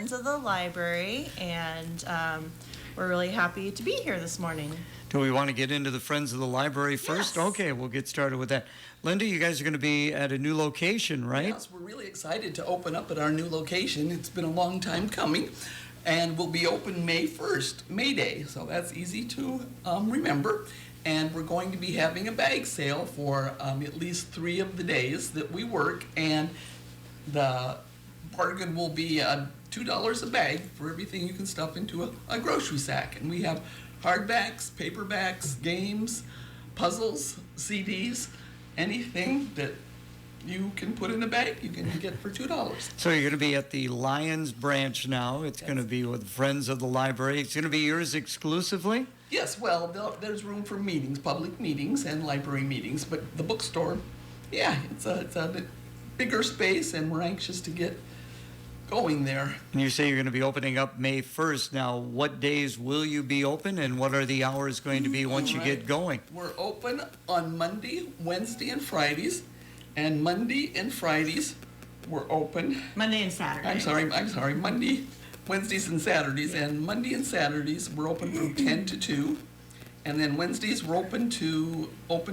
Friends of the Library, and we're really happy to be here this morning. Do we want to get into the Friends of the Library first? Yes. Okay, we'll get started with that. Linda, you guys are going to be at a new location, right? Yes, we're really excited to open up at our new location. It's been a long time coming, and we'll be open May 1st, May Day, so that's easy to remember. And we're going to be having a bag sale for at least 3 of the days that we work, and the bargain will be $2 a bag for everything you can stuff into a grocery sack. And we have hardbacks, paperbacks, games, puzzles, CDs, anything that you can put in a bag, you can get for $2. So you're going to be at the Lions branch now. It's going to be with Friends of the Library. It's going to be yours exclusively? Yes, well, there's room for meetings, public meetings and library meetings, but the bookstore, yeah, it's a bigger space, and we're anxious to get going there. And you say you're going to be opening up May 1st. Now, what days will you be open, and what are the hours going to be once you get going? We're open on Monday, Wednesday, and Fridays, and Monday and Fridays we're open. Monday and Saturday. I'm sorry, Monday, Wednesdays and Saturdays, and Monday and Saturdays we're open from 10 to 2, and then Wednesdays we're open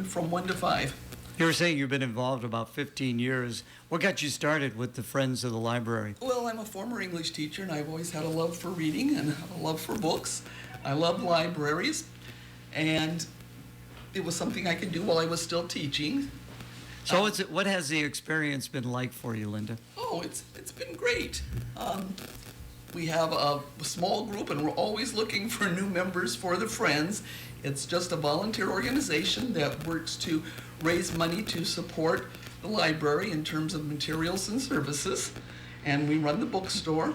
from 1 to 5. You were saying you've been involved about 15 years. What got you started with the Friends of the Library? Well, I'm a former English teacher, and I've always had a love for reading and a love for books. I love libraries, and it was something I could do while I was still teaching. So what has the experience been like for you, Linda? Oh, it's been great. We have a small group, and we're always looking for new members for the Friends. It's just a volunteer organization that works to raise money to support the library in terms of materials and services, and we run the bookstore.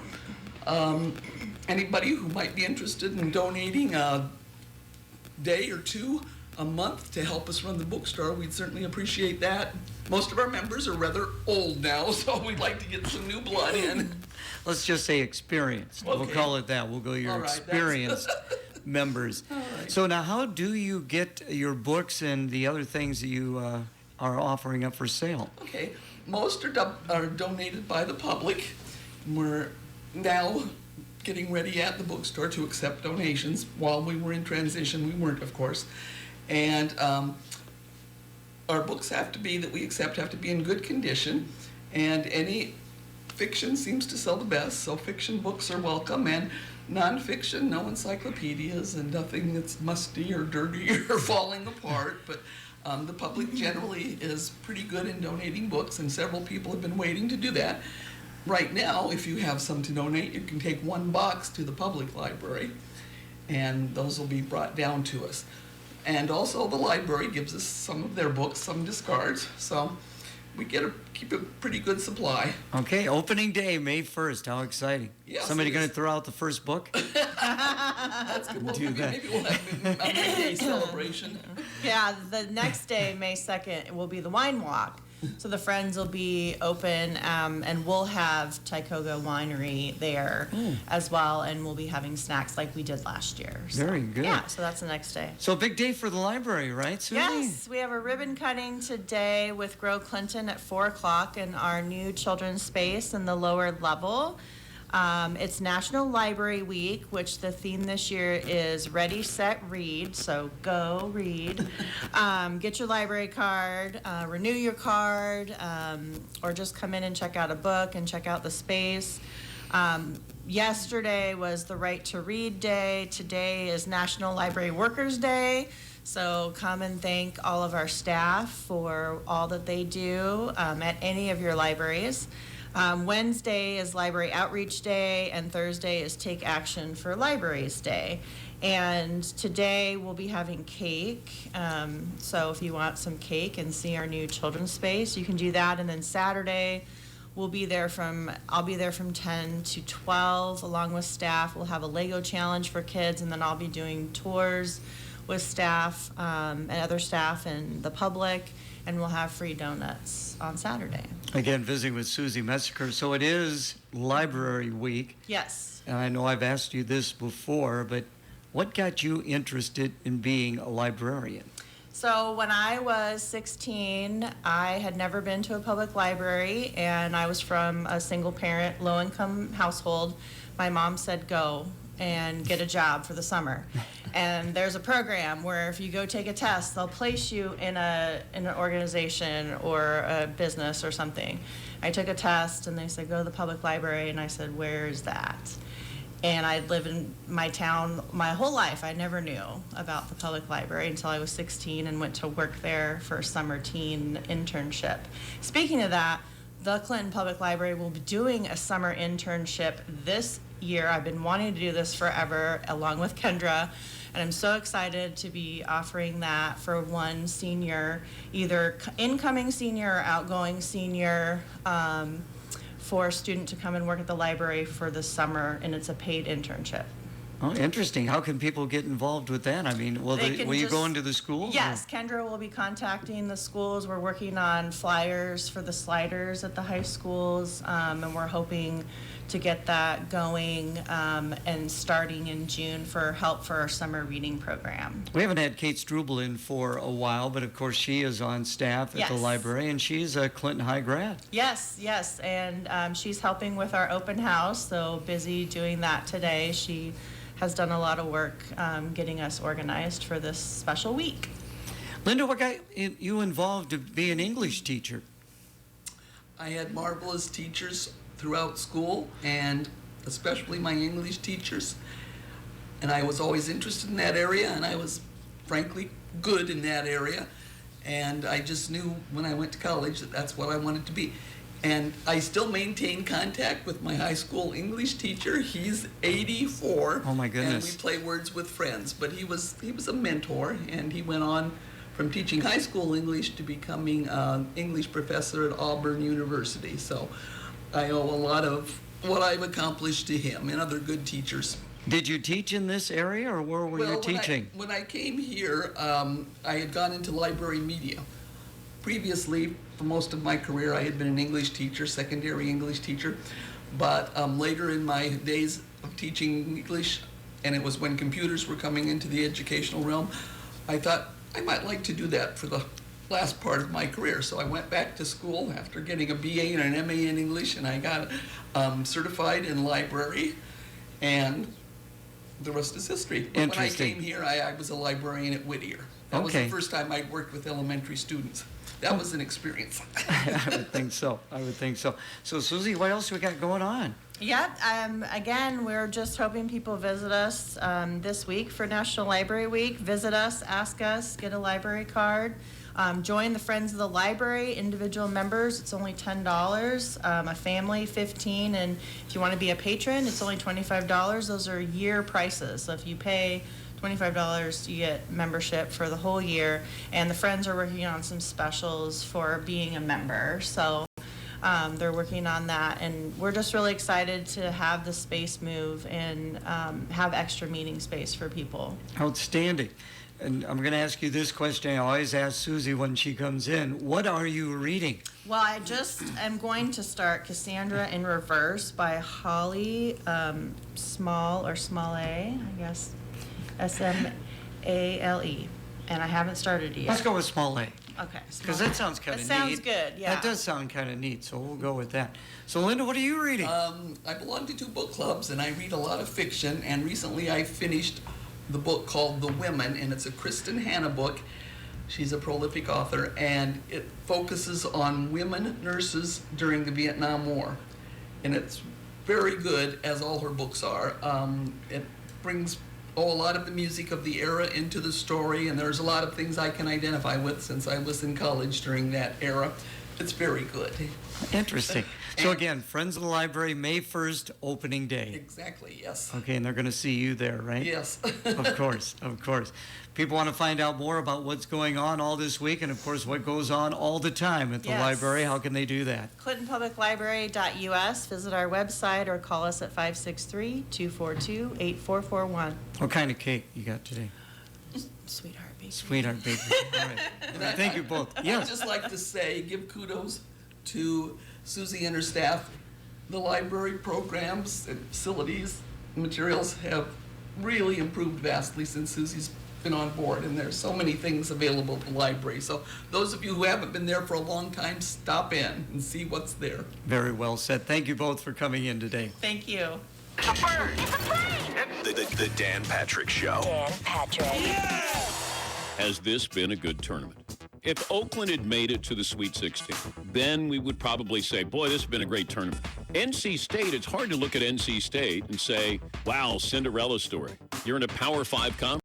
Anybody who might be interested in donating a day or 2 a month to help us run the bookstore, we'd certainly appreciate that. Most of our members are rather old now, so we'd like to get some new blood in. Let's just say experienced. Okay. We'll call it that. We'll go your All right, experienced members. All right. So now how do you get your books and the other things that you are offering up for sale? Okay, most are donated by the public. We're now getting ready at the bookstore to accept donations. While we were in transition, we weren't, of course. And our books that we accept have to be in good condition, and any fiction seems to sell the best, so fiction books are welcome, and nonfiction, no encyclopedias, and nothing that's musty or dirty or falling apart. But the public generally is pretty good in donating books, and several people have been waiting to do that. Right now, if you have some to donate, you can take 1 box to the public library, and those will be brought down to us. And also the library gives us some of their books, some discards, so we keep a pretty good supply. Okay, opening day, May 1st. How exciting. Yes, Somebody it going is. to throw out the first book? That's good. Well, Do that. maybe we'll have a May Day celebration. Yeah, the next day, May 2nd, will be the wine walk. So the Friends will be open, and we'll have Tycoga Winery there as well, and we'll be having snacks like we did last year. So, Very good. Yeah, so that's the next day. So a big day for the library, right, Susie? Yes, we have a ribbon cutting today with Grow Clinton at 4 o'clock in our new children's space in the lower level. It's National Library Week, which the theme this year is Ready, Set, Read, so go read. Get your library card, renew your card, or just come in and check out a book and check out the space. Yesterday was the Right to Read Day. Today is National Library Workers Day. So come and thank all of our staff for all that they do at any of your libraries. Wednesday is Library Outreach Day, and Thursday is Take Action for Libraries Day. And today we'll be having cake. So if you want some cake and see our new children's space, you can do that. And then Saturday, I'll be there from 10 to 12 along with staff. We'll have a Lego challenge for kids, and then I'll be doing tours with staff and other staff and the public, and we'll have free donuts on Saturday. Again, visiting with Susie Mesecher. So it is Library Week. Yes. And I know I've asked you this before, but what got you interested in being a librarian? So when I was 16, I had never been to a public library, and I was from a single parent, low income household. My mom said, go and get a job for the summer. And there's a program where if you go take a test, they'll place you in an organization or a business or something. I took a test and they said, go to the public library, and I said, where is that? And I'd lived in my town my whole life. I never knew about the public library until I was 16 and went to work there for a summer teen internship. Speaking of that, the Clinton Public Library will be doing a summer internship this year. I've been wanting to do this forever, along with Kendra, and I'm so excited to be offering that for one senior, either incoming senior or outgoing senior, for a student to come and work at the library for the summer, and it's a paid internship. Oh, interesting. How can people get involved with that? I mean, will you go into the schools? Yes, Kendra will be contacting the schools. We're working on flyers for the sliders at the high schools, and we're hoping to get that going and starting in June for help for our summer reading program. We haven't had Kate Struble in for a while, but of course she is on staff at the Yes. library, and she's a Clinton High grad. Yes, and she's helping with our open house, so busy doing that today. She has done a lot of work getting us organized for this special week. Linda, what got you involved to be an English teacher? I had marvelous teachers throughout school, and especially my English teachers. And I was always interested in that area, and I was frankly good in that area. And I just knew when I went to college that that's what I wanted to be. And I still maintain contact with my high school English teacher. He's 84. Oh my goodness. And we play words with friends. But he was a mentor, and he went on from teaching high school English to becoming an English professor at Auburn University. So I owe a lot of what I've accomplished to him and other good teachers. Did you teach in this area, or where were you teaching? When I came here, I had gone into library media. Previously, for most of my career, I had been an English teacher, secondary English teacher. But later in my days of teaching English, and it was when computers were coming into the educational realm, I thought I might like to do that for the last part of my career. So I went back to school after getting a BA and an MA in English, and I got certified in library, and the rest is history. When I came here, I was a librarian at Whittier. That was the first time I'd worked with elementary students. That was an experience. I would think so. So, Susie, what else we got going on? Yep. Again, we're just hoping people visit us this week for National Library Week. Visit us, ask us, get a library card. Join the Friends of the Library, individual members, it's only $10. A family, $15. And if you want to be a patron, it's only $25. Those are year prices. So if you pay $25, you get membership for the whole year. And the Friends are working on some specials for being a member. So they're working on that, and we're just really excited to have the space move and have extra meeting space for people. Outstanding. And I'm going to ask you this question. I always ask Susie when she comes in. What are you reading? Well, I just am going to start Cassandra in Reverse by Holly Small, or Small A, I guess, Smale. And I haven't started it yet. Let's go with small A. Okay. Because that sounds kind of neat. That sounds good, yeah. That does sound kind of neat, so we'll go with that. So, Linda, what are you reading? I belong to 2 book clubs, and I read a lot of fiction, and recently I finished the book called The Women, and it's a Kristen Hanna book. She's a prolific author, and it focuses on women nurses during the Vietnam War. And it's very good, as all her books are. It brings a lot of the music of the era into the story, and there's a lot of things I can identify with since I was in college during that era. It's very good. Interesting. So again, Friends of the Library, May 1st, opening day. Exactly, yes. Okay, and they're going to see you there, right? Yes. Of course, of course. People want to find out more about what's going on all this week, and of course what goes on all the time at the Yes. library. How can they do that? ClintonPublicLibrary.us. Visit our website or call us at 563-242-8441. What kind of cake you got today? Sweetheart baby. Sweetheart baby. All right. Thank you both. I'd Yes. just like to say, give kudos to Susie and her staff. The library programs and facilities, materials have really improved vastly since Susie's been on board, and there's so many things available at the library. So those of you who haven't been there for a long time, stop in and see what's there. Very well said. Thank you both for coming in today. Thank you. The Dan Patrick Show. Dan Patrick. Has this been a good tournament? If Oakland had made it to the Sweet 16, then we would probably say, boy, this has been a great tournament. NC State, it's hard to look at NC State and say, wow, Cinderella story. You're in a Power 5 conference.